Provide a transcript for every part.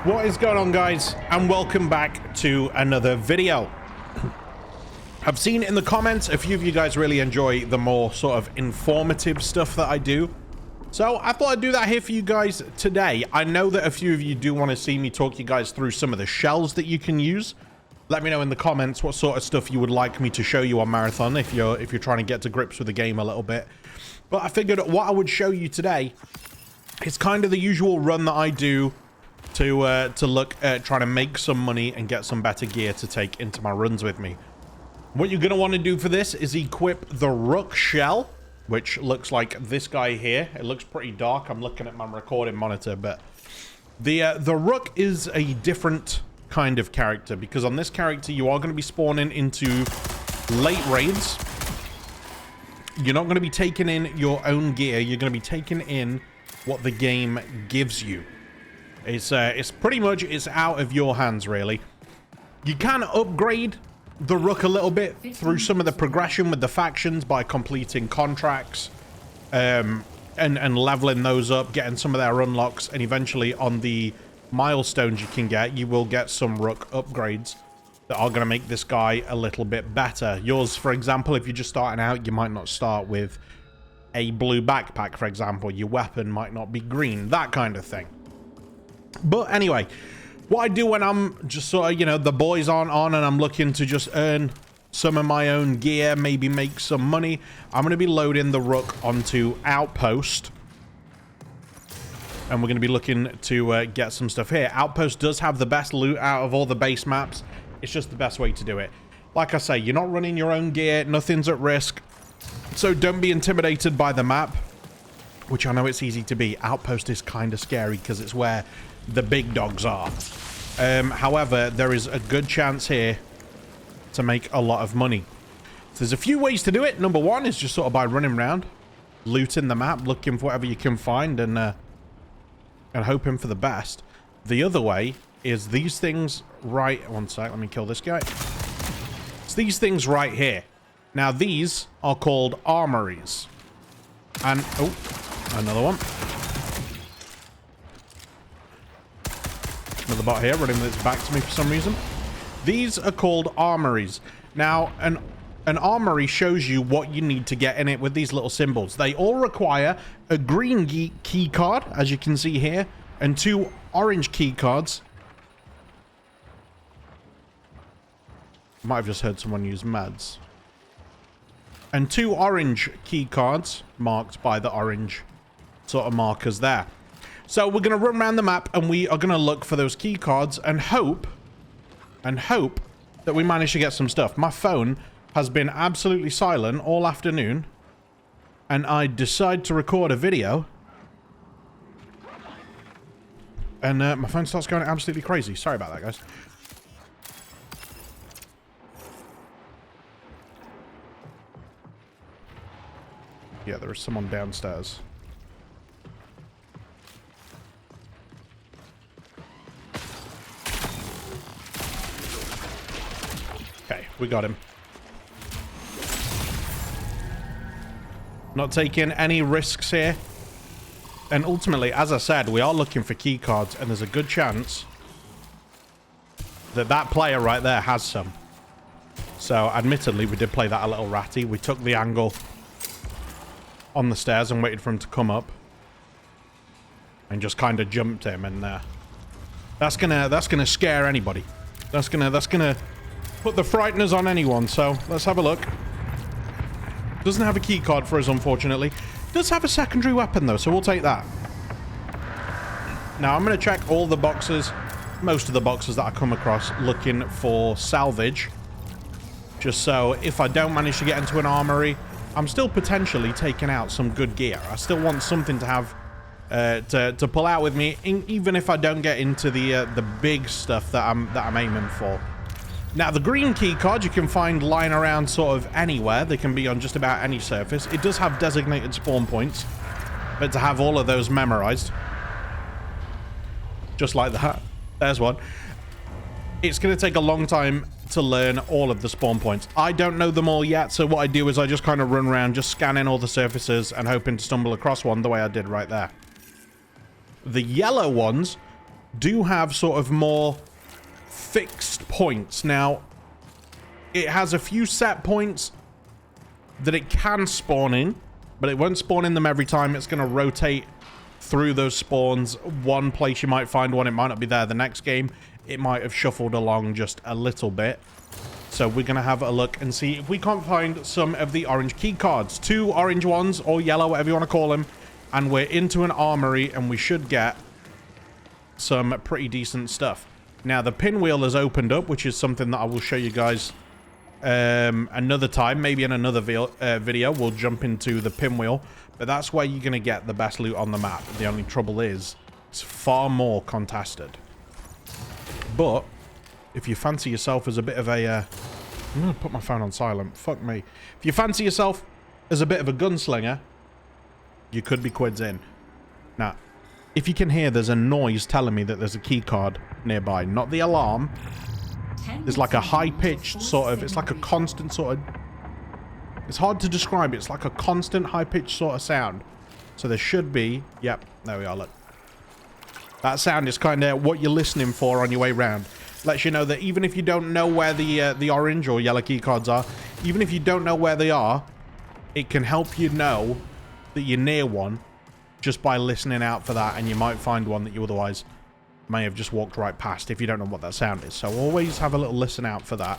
What is going on, guys, and welcome back to another video. I've seen in the comments a few of you guys really enjoy the more sort of informative stuff that I do, so I thought I'd do that here for you guys today. I know that a few of you do want to see me talk you guys through some of the shells that you can use. Let me know in the comments what sort of stuff you would like me to show you on Marathon if you're trying to get to grips with the game a little bit. But I figured what I would show you today is kind of the usual run that I do to look at trying to make some money and get some better gear to take into my runs with me. What you're going to want to do for this is equip the Rook shell, which looks like this guy here. It looks pretty dark. I'm looking at my recording monitor, but the Rook is a different kind of character, because on this character you are going to be spawning into late raids. You're not going to be taking in your own gear. You're going to be taking in what the game gives you. It's pretty much, it's out of your hands, really. You can upgrade the Rook a little bit through some of the progression with the factions by completing contracts and leveling those up, getting some of their unlocks, and eventually on the milestones you can get, you will get some Rook upgrades that are going to make this guy a little bit better. Yours, for example, if you're just starting out, you might not start with a blue backpack, for example. Your weapon might not be green, that kind of thing. But anyway, what I do when I'm just sort of, you know, the boys aren't on and I'm looking to just earn some of my own gear, maybe make some money, I'm going to be loading the Rook onto Outpost. And we're going to be looking to get some stuff here. Outpost does have the best loot out of all the base maps. It's just the best way to do it. Like I say, you're not running your own gear. Nothing's at risk. So don't be intimidated by the map, which I know it's easy to be. Outpost is kind of scary because it's where the big dogs are. However, there is a good chance here to make a lot of money. So there's a few ways to do it. Number one is just sort of by running around, looting the map, looking for whatever you can find, and hoping for the best. The other way is these things right... One sec, let me kill this guy. It's these things right here. Now, these are called armories. And... oh, another one. Another bot here running with its back to me for some reason. These are called armories. Now, an armory shows you what you need to get in it with these little symbols. They all require a green key card, as you can see here, and 2 orange key cards. Might have just heard someone use meds. And 2 orange key cards marked by the orange sort of markers there. So we're going to run around the map and we are going to look for those key cards and hope that we manage to get some stuff. My phone has been absolutely silent all afternoon, and I decide to record a video, and my phone starts going absolutely crazy. Sorry about that, guys. Yeah, there is someone downstairs. Okay, we got him. Not taking any risks here. And ultimately, as I said, we are looking for key cards, and there's a good chance that that player right there has some. So, admittedly, we did play that a little ratty. We took the angle on the stairs and waited for him to come up. And just kind of jumped him, and that's gonna scare anybody. That's gonna put the frighteners on anyone. So let's have a look. Doesn't have a key card for us, unfortunately. Does have a secondary weapon though, so we'll take that. Now I'm gonna check all the boxes, most of the boxes that I come across, looking for salvage, just so if I don't manage to get into an armory, I'm still potentially taking out some good gear. I still want something to have to pull out with me, even if I don't get into the big stuff that I'm aiming for. Now, the green key card you can find lying around sort of anywhere. They can be on just about any surface. It does have designated spawn points, but to have all of those memorized, just like that, there's one. It's going to take a long time to learn all of the spawn points. I don't know them all yet, so what I do is I just kind of run around, just scanning all the surfaces and hoping to stumble across one the way I did right there. The yellow ones do have sort of more fixed points. Now, it has a few set points that it can spawn in, but it won't spawn in them every time. It's going to rotate through those spawns. One place you might find one, it might not be there the next game. It might have shuffled along just a little bit. So we're going to have a look and see if we can't find some of the orange key cards. 2 orange ones, or yellow, whatever you want to call them. And we're into an armory, and we should get some pretty decent stuff. Now, the pinwheel has opened up, which is something that I will show you guys another time. Maybe in another video, we'll jump into the pinwheel. But that's where you're going to get the best loot on the map. The only trouble is, it's far more contested. But if you fancy yourself as a bit of a... I'm going to put my phone on silent. Fuck me. If you fancy yourself as a bit of a gunslinger, you could be quids in. Now, if you can hear, there's a noise telling me that there's a key card nearby. Not the alarm. There's like a high-pitched sort of... It's like a constant sort of... It's hard to describe. It's like a constant high-pitched sort of sound. So there should be... Yep, there we are, look. That sound is kind of what you're listening for on your way round. Lets you know that even if you don't know where the orange or yellow key cards are, even if you don't know where they are, it can help you know that you're near one just by listening out for that, and you might find one that you otherwise may have just walked right past if you don't know what that sound is. So always have a little listen out for that.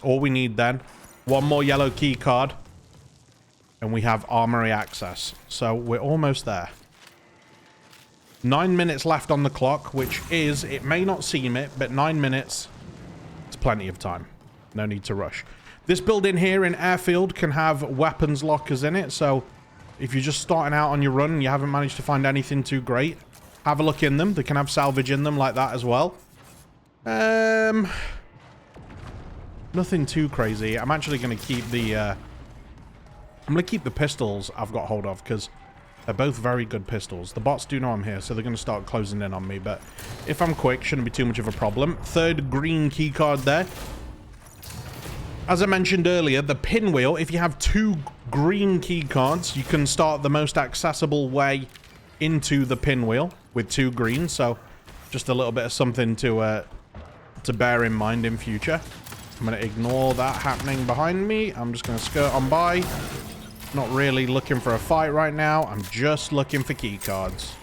All we need then, one more yellow key card, and we have armory access. So we're almost there. 9 minutes left on the clock, which is, it may not seem it, but 9 minutes, it's plenty of time. No need to rush. This building here in Airfield can have weapons lockers in it, so if you're just starting out on your run and you haven't managed to find anything too great, have a look in them. They can have salvage in them like that as well. Nothing too crazy. I'm actually going to keep the... I'm going to keep the pistols I've got hold of, because they're both very good pistols. The bots do know I'm here, so they're going to start closing in on me. But if I'm quick, shouldn't be too much of a problem. 3rd green key card there. As I mentioned earlier, the pinwheel, if you have 2 green key cards, you can start the most accessible way into the pinwheel with 2 green. So just a little bit of something to bear in mind in future. I'm going to ignore that happening behind me. I'm just going to skirt on by. Not really looking for a fight right now. I'm just looking for key cards.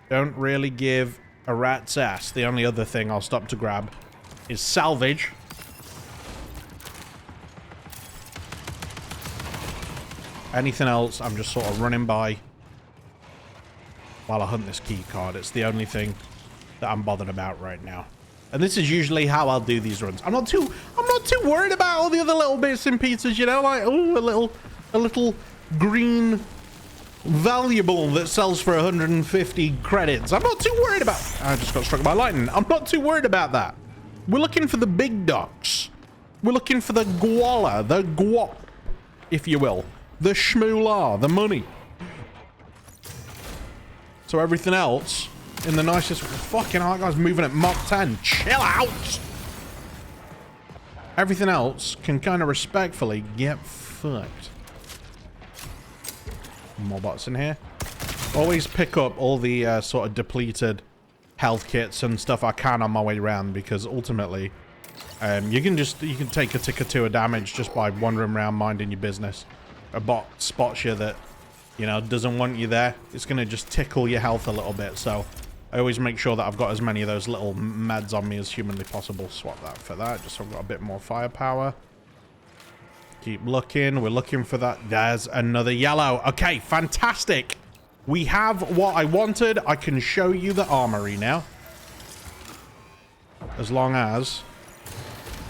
Don't really give a rat's ass. The only other thing I'll stop to grab is salvage. Anything else, I'm just sort of running by while I hunt this key card. It's the only thing that I'm bothered about right now. And this is usually how I'll do these runs. I'm not too worried about all the other little bits and pieces, you know, like, oh, a little green valuable that sells for 150 credits. I'm not too worried about... I just got struck by lightning. I'm not too worried about that. We're looking for the big ducks. We're looking for the guala, the guap, if you will. The shmoolah, the money. So everything else, in the nicest... Fucking hell, that guy's moving at Mach 10. Chill out! Everything else can kind of respectfully get fucked. More bots in here. Always pick up all the sort of depleted health kits and stuff I can on my way around, because ultimately you can take a tick or 2 of damage just by wandering around minding your business. A bot spots you that, you know, doesn't want you there. It's going to just tickle your health a little bit. So I always make sure that I've got as many of those little meds on me as humanly possible. Swap that for that, just so I've got a bit more firepower. Keep looking. We're looking for that. There's another yellow. Okay, fantastic. We have what I wanted. I can show you the armory now. As long as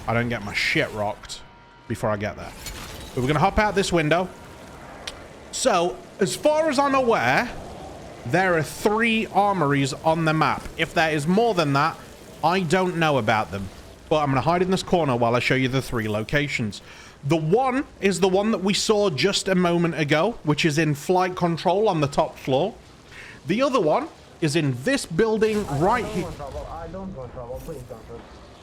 I don't get my shit rocked before I get there. But we're going to hop out this window. So, as far as I'm aware, there are 3 armories on the map. If there is more than that, I don't know about them. But I'm going to hide in this corner while I show you the 3 locations. The one is the one that we saw just a moment ago, which is in flight control on the top floor. The other one is in this building right here. I don't want trouble. Please don't.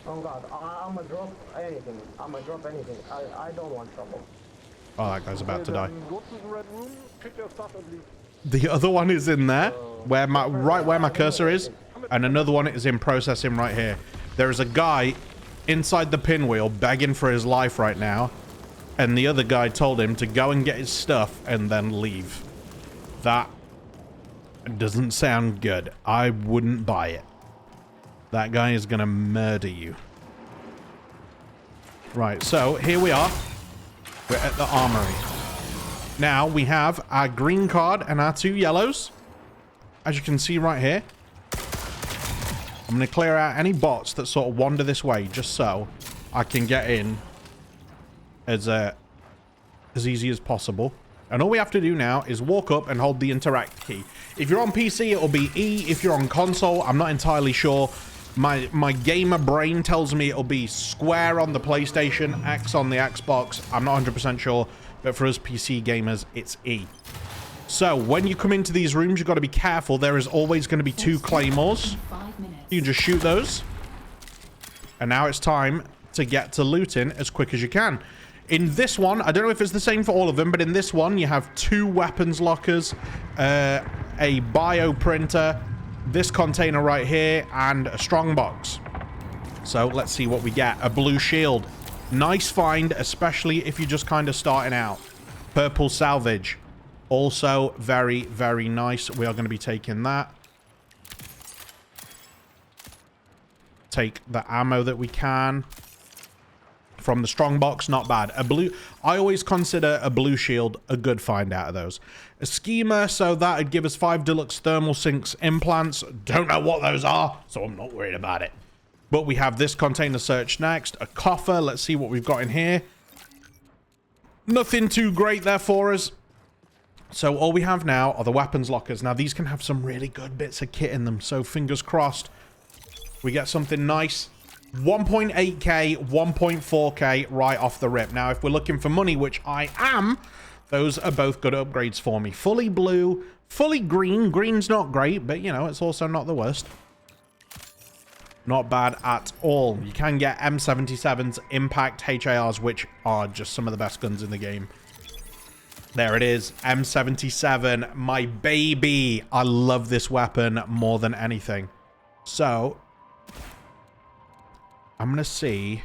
Oh God, I'm gonna drop anything. I don't want trouble. Oh, that guy's about to die. Go to the red room, pick your stuff and leave. The other one is in there, right where my cursor is, and another one is in processing right here. There is a guy inside the pinwheel begging for his life right now, and the other guy told him to go and get his stuff and then leave. That doesn't sound good. I wouldn't buy it. That guy is gonna murder you. Right, so here we are. We're at the armory. Now we have our green card and our 2 yellows. As you can see right here. I'm going to clear out any bots that sort of wander this way, just so I can get in as easy as possible. And all we have to do now is walk up and hold the interact key. If you're on PC, it'll be E. If you're on console, I'm not entirely sure. My gamer brain tells me it'll be square on the PlayStation, X on the Xbox. I'm not 100% sure, but for us PC gamers, it's E. So when you come into these rooms, you've got to be careful. There is always going to be 2 claymores. You can just shoot those. And now it's time to get to looting as quick as you can. In this one, I don't know if it's the same for all of them, but in this one, you have 2 weapons lockers, a bio printer, this container right here, and a strong box. So let's see what we get. A blue shield. Nice find, especially if you're just kind of starting out. Purple salvage. Also very, very nice. We are going to be taking that. Take the ammo that we can. From the strong box, not bad. I always consider a blue shield a good find out of those. A schema, so that would give us 5 deluxe thermal sinks implants. Don't know what those are, so I'm not worried about it. But we have this container search next. A coffer, let's see what we've got in here. Nothing too great there for us. So all we have now are the weapons lockers. Now these can have some really good bits of kit in them, so fingers crossed we get something nice. 1.8k, 1.4k right off the rip. Now, if we're looking for money, which I am, those are both good upgrades for me. Fully blue, fully green. Green's not great, but, you know, it's also not the worst. Not bad at all. You can get M77s, Impact HARs, which are just some of the best guns in the game. There it is, M77, my baby. I love this weapon more than anything. So I'm going to see.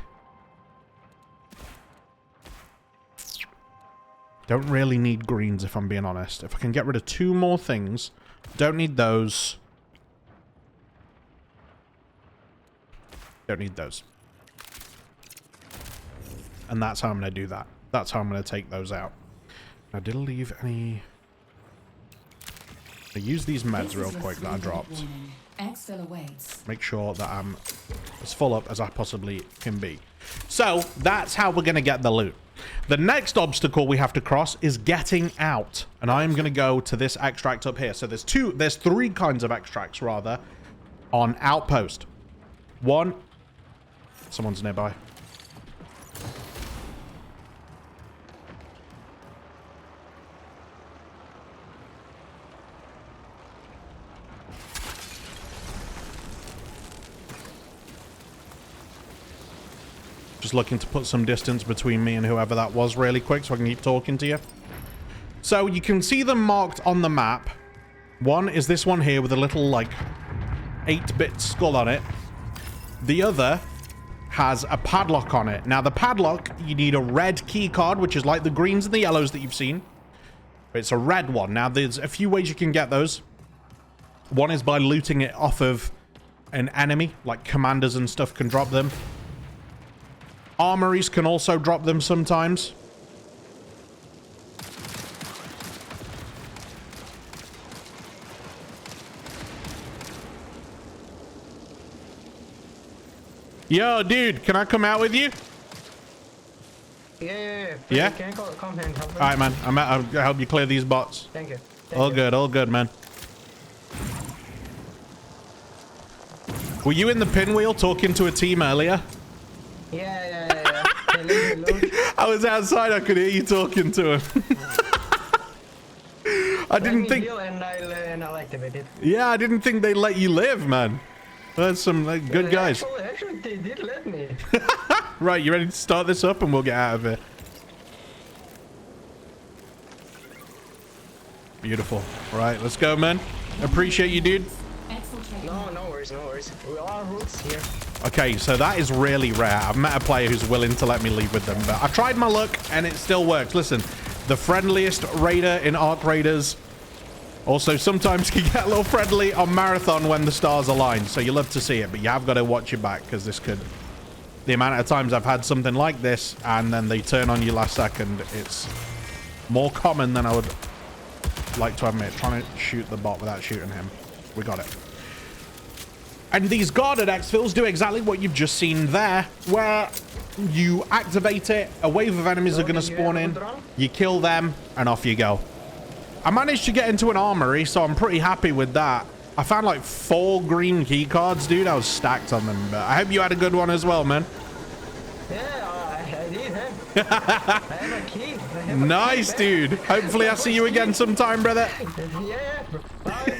Don't really need greens, if I'm being honest. If I can get rid of 2 more things. Don't need those. Don't need those. And that's how I'm going to do that. That's how I'm going to take those out. Now, did I leave any... I use these meds real quick that I dropped. Make sure that I'm as full up as I possibly can be. So that's how we're going to get the loot. The next obstacle we have to cross is getting out. And I'm going to go to this extract up here. So there's 3 kinds of extracts rather on Outpost. 1, someone's nearby. Just looking to put some distance between me and whoever that was really quick so I can keep talking to you. So you can see them marked on the map. One is this one here with a little, like, 8-bit skull on it. The other has a padlock on it. Now, the padlock, you need a red key card, which is like the greens and the yellows that you've seen. But it's a red one. Now, there's a few ways you can get those. One is by looting it off of an enemy, like commanders and stuff can drop them. Armories can also drop them sometimes. Yo, dude, can I come out with you? Yeah? Can you come and help me? All right, man. I'll help you clear these bots. Thank you. All good, man. Were you in the pinwheel talking to a team earlier? Yeah. Hey, leave me alone. I was outside. I could hear you talking to him. I didn't think. And I'll activate it. Yeah, I didn't think they'd let you live, man. That's some good guys. Actually, they did let me. Right, you ready to start this up and we'll get out of here? Beautiful. All right, let's go, man. Appreciate you, dude. No worries. We are roots here. Okay, so that is really rare. I've met a player who's willing to let me leave with them, but I tried my luck and it still works. Listen, the friendliest raider in Arc Raiders also sometimes can get a little friendly on Marathon when the stars align. So you love to see it, but you have got to watch your back because this could... The amount of times I've had something like this and then they turn on you last second, it's more common than I would like to admit. Trying to shoot the bot without shooting him. We got it. And these guarded exfils do exactly what you've just seen there, where you activate it, a wave of enemies are going to spawn in, you kill them, and off you go. I managed to get into an armory, so I'm pretty happy with that. I found like 4 green key cards, dude. I was stacked on them, but I hope you had a good one as well, man. Yeah, I did, huh? I have a key. Nice, dude. Hopefully I'll see you again sometime, brother. Yeah. Bye.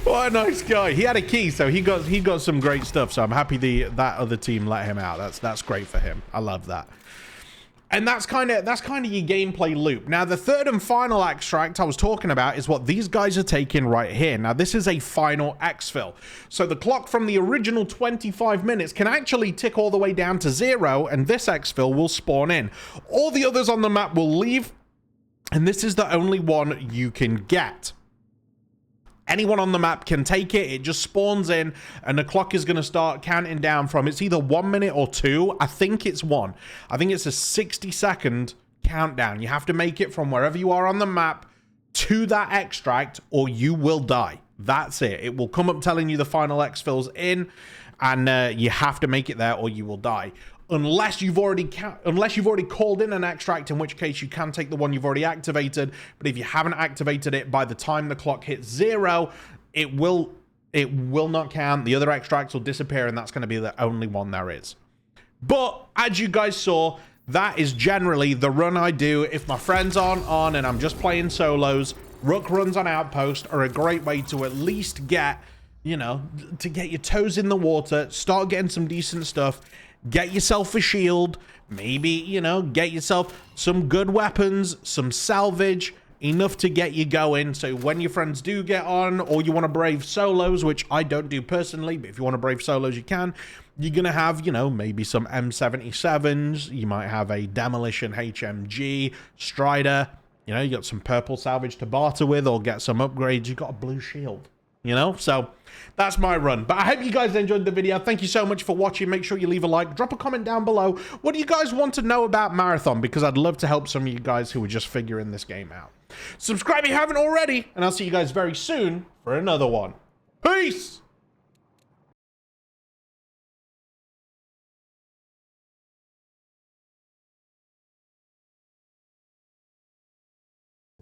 What a nice guy. He had a key, so he got some great stuff. So I'm happy that other team let him out. That's great for him. I love that. And that's kind of your gameplay loop. Now, the third and final extract I was talking about is what these guys are taking right here. Now, this is a final exfil. So the clock from the original 25 minutes can actually tick all the way down to 0, and this exfil will spawn in. All the others on the map will leave, and this is the only one you can get. Anyone on the map can take it. It just spawns in and the clock is going to start counting down from, it's either 1 minute or 2. I think it's 1. I think it's a 60-second countdown. You have to make it from wherever you are on the map to that extract or you will die. That's it. It will come up telling you the final exfil's in and you have to make it there or you will die. Unless you've already called in an extract, in which case you can take the one you've already activated. But if you haven't activated it, by the time the clock hits 0, it will not count. The other extracts will disappear, and that's going to be the only one there is. But as you guys saw, that is generally the run I do. If my friends aren't on and I'm just playing solos, Rook runs on Outpost are a great way to at least get, you know, to get your toes in the water, start getting some decent stuff. Get yourself a shield, maybe, you know, get yourself some good weapons, some salvage, enough to get you going. So when your friends do get on, or you want to brave solos, which I don't do personally, but if you want to brave solos, you can. You're going to have, you know, maybe some M77s. You might have a Demolition HMG, Strider. You know, you got some purple salvage to barter with or get some upgrades. You got a blue shield. You know, so that's my run. But I hope you guys enjoyed the video. Thank you so much for watching. Make sure you leave a like, drop a comment down below. What do you guys want to know about Marathon? Because I'd love to help some of you guys who are just figuring this game out. Subscribe if you haven't already, and I'll see you guys very soon for another one. Peace!